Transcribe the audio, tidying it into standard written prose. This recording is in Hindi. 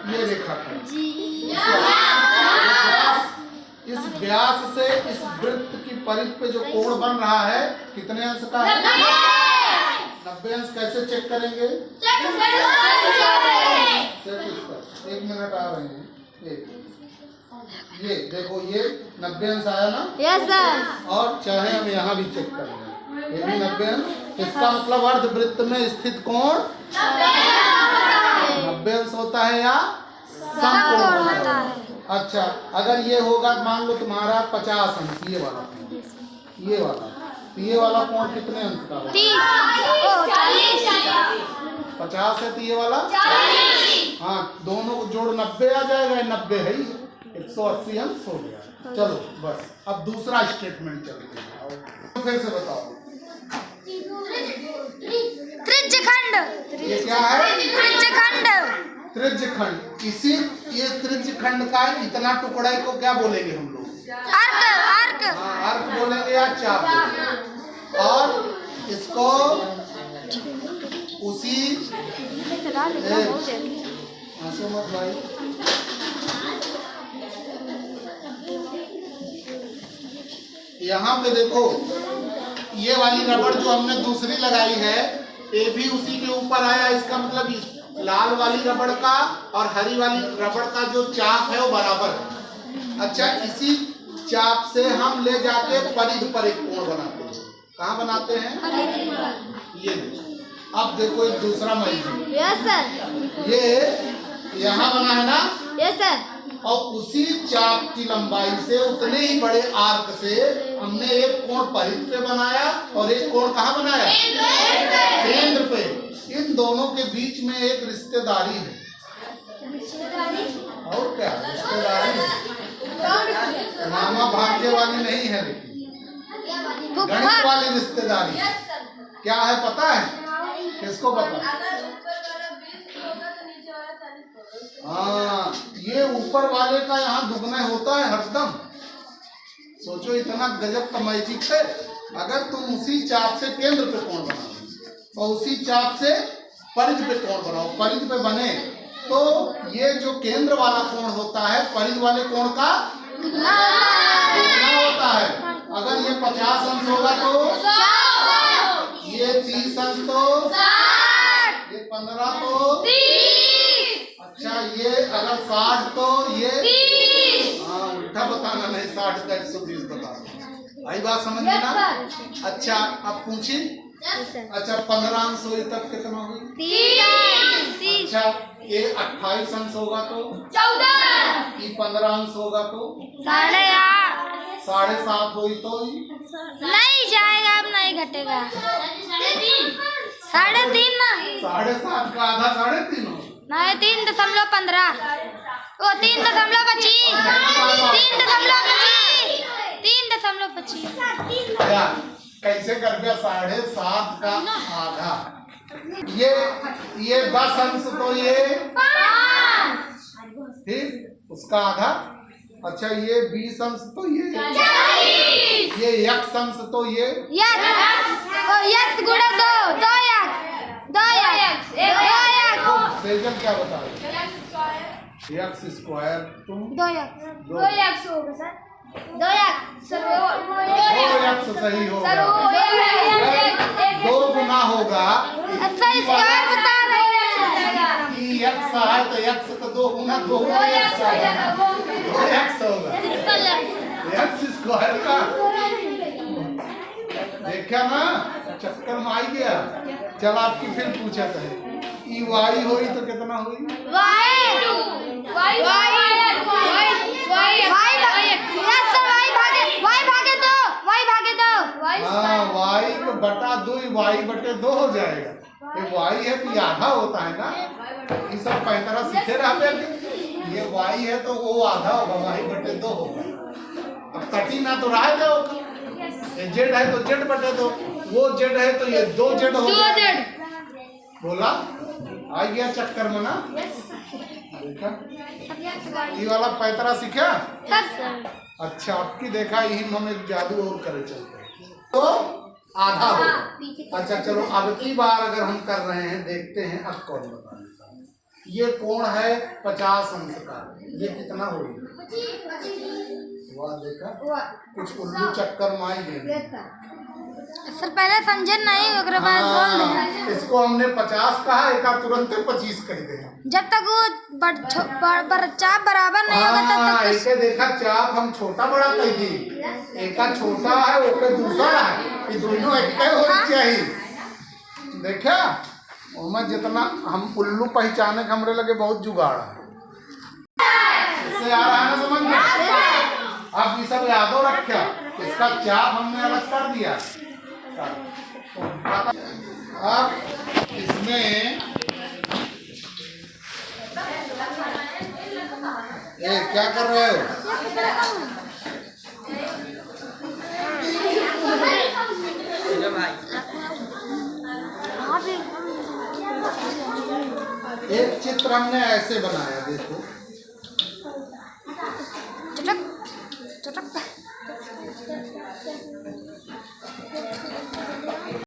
ये रेखाखंड, इस व्यास से इस वृत्त की परिधि पे जो कोण बन रहा है कितने अंश का है? 90 अंश। कैसे चेक करेंगे? एक मिनट आ रहे हैं। ये देखो, ये 90 अंश आया ना? Yes sir. और चाहे हम यहाँ भी चेक कर लें, ये भी 90 अंश। इसका मतलब अर्धवृत्त में स्थित कोण 90 अंश होता है या समकोण होता है? अच्छा, अगर ये होगा मान लो तुम्हारा 50 अंश, ये वाला, तो ये वाला कोण कितने अंश का होगा? 50 है तो ये वाला 40। हाँ, दोनों को जोड़ 90 आ जाएगा। 90 है ही, 180 अंश हो गया। चलो बस, अब दूसरा स्टेटमेंट चलते हैं। फिर से बताओ, त्रिज्यखंड। ये क्या है? त्रिज्यखंड। त्रिज्यखंड। इसी ये त्रिज्यखंड का इतना टुकड़ा को क्या बोलेंगे हम लोग? अर्क। हाँ, अर्क बोलेंगे या चाप बोलेंगे। और इसको उसी मत भाई, यहाँ पे देखो, ये वाली रबड़ जो हमने दूसरी लगाई है, ये भी उसी के ऊपर आया। इसका मतलब इस लाल वाली रबड़ का और हरी वाली रबड़ का जो चाप है वो बराबर है। अच्छा, इसी चाप से हम ले जाके परिधि पर एक कोण बनाते हैं। कहाँ बनाते हैं? ये अब देखो, एक दूसरा मरीज। Yes sir. ये यहाँ बना है ना? Yes sir. और उसी चाप की लंबाई से उतने ही बड़े आर्क से हमने एक कोण परिधि पे बनाया और एक कोण कहाँ बनाया? केंद्र पे। इन दोनों के बीच में एक रिश्तेदारी है। और क्या रिश्तेदारी है? मामा भाग्य वाली नहीं है, लेकिन गणित वाली रिश्तेदारी। क्या है पता है? किसको पता? हाँ, ये ऊपर वाले का यहाँ दुगना होता है हरदम। सोचो, इतना गजब का मैजिक है। अगर तुम उसी चाप से केंद्र पे कोण बनाओ और उसी चाप से परिधि पे कोण बनाओ, परिधि पे बने तो ये जो केंद्र वाला कोण होता है परिधि वाले कोण का दुगना होता है। अगर ये 50 अंश होगा तो ये 30 अंश, तो ये 15 तो, अच्छा ये अगर 60 तो ये, हाँ उल्टा बताना नहीं, 60 का 120 बताना। आई बात समझ में ना? अच्छा, अब पूछी। अच्छा, 15 अंश हुई तब कितना हुई? 30। अच्छा, ये 28 अंश होगा तो 14। ये 15 अंश होगा तो 8.5। 7.5 हुई तो नहीं जाएगा, अब नहीं घटेगा। 3.5 ना? 7.5 का आधा 3.5 हो। नहीं, 3.15। वो 3.25। 3.25। क्या कैसे कर दिया? 7.5 का आधा। ये 10 अंश तो ये, ठीक, उसका आधा। अच्छा, ये 20 अंश तो ये x अंश तो ये x गुणा 2 x। सेजल क्या बता रहे? x square. तुम 2x होगा सर। 2x सही होगा। 2 गुना होगा। अच्छा, स्क्वायर बता रहे हैं। x है तो x का 2 गुना 2 x होगा। x स्क्वायर का देखा ना, चक्कर में आई गया। चल, आपकी फिर पूछा था, y हुई तो कितना हुई? y बटा 2 y बटे 2 हो जाएगा। ये y है तो ये आधा होता है ना? ये सब 35 सीखे रहते हैं। ये y है तो वो आधा होगा, y बटे 2 होगा। अब कटी ना तो रह जाओगा। ये z है तो z बटे 2, वो z है तो ये 2z होगा। बोला आ गया चक्कर में ना? देखा, ये वाला 35 सीखा। अच्छा, आपकी देखा, यही हम एक जादू और करे चलते हैं तो आधा होगा। अच्छा चलो, अब की बार अगर हम कर रहे हैं, देखते हैं अब कौन बता देता है। ये कोण है 50 अंश का, ये कितना होगा? वाह देखा, कुछ उल्लू चक्कर मार गए। सर पहले समझे नहीं, अगर बात बोल दे। इसको हमने 50 कहा, एक तुरंत 25 कह दे। जब तक वो चाप बराबर नहीं होगा तब तक कुछ- ऐसे देखा चाप हम छोटा बड़ा कह दी, एक छोटा है ओके दूसरा है, ये दोनों एक होनी चाहिए। देखा उनमें जितना हम उल्लू पहचाने के हमरे लगे बहुत जुगाड़ है। इससे आ रहा है ना समझ में? अब ये सब यादों रखा, इसका चाप हमने अलग कर दिया। अब इसमें क्या कर रहे हो? एक चित्र हमने ऐसे बनाया, देखो चटक चटक